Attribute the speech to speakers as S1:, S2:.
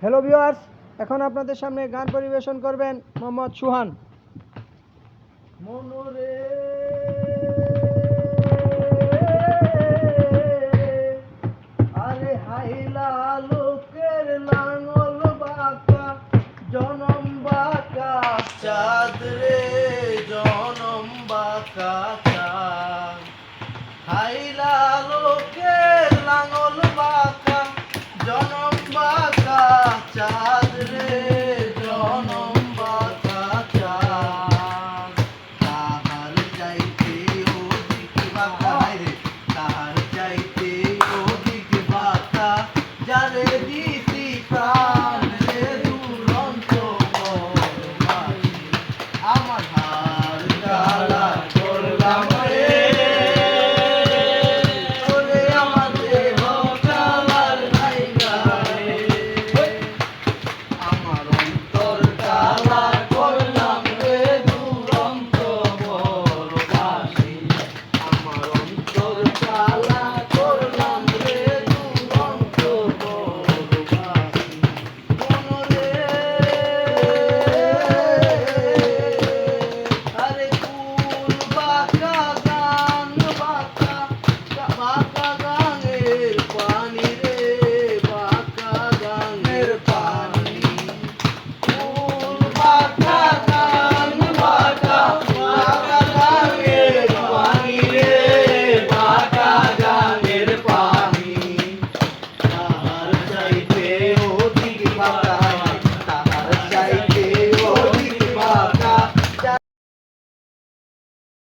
S1: Hello viewers, এখন আপনাদের সামনে গান পরিবেশন করবেন মোহাম্মদ সুহান। মনোরে আরে হাইলা লোকের লাঙল বাঁকা জনম বাঁকা চাঁদ রে জনম বাঁকা চাঁদ হাইলা লোকের লাঙল বাঁকা জনম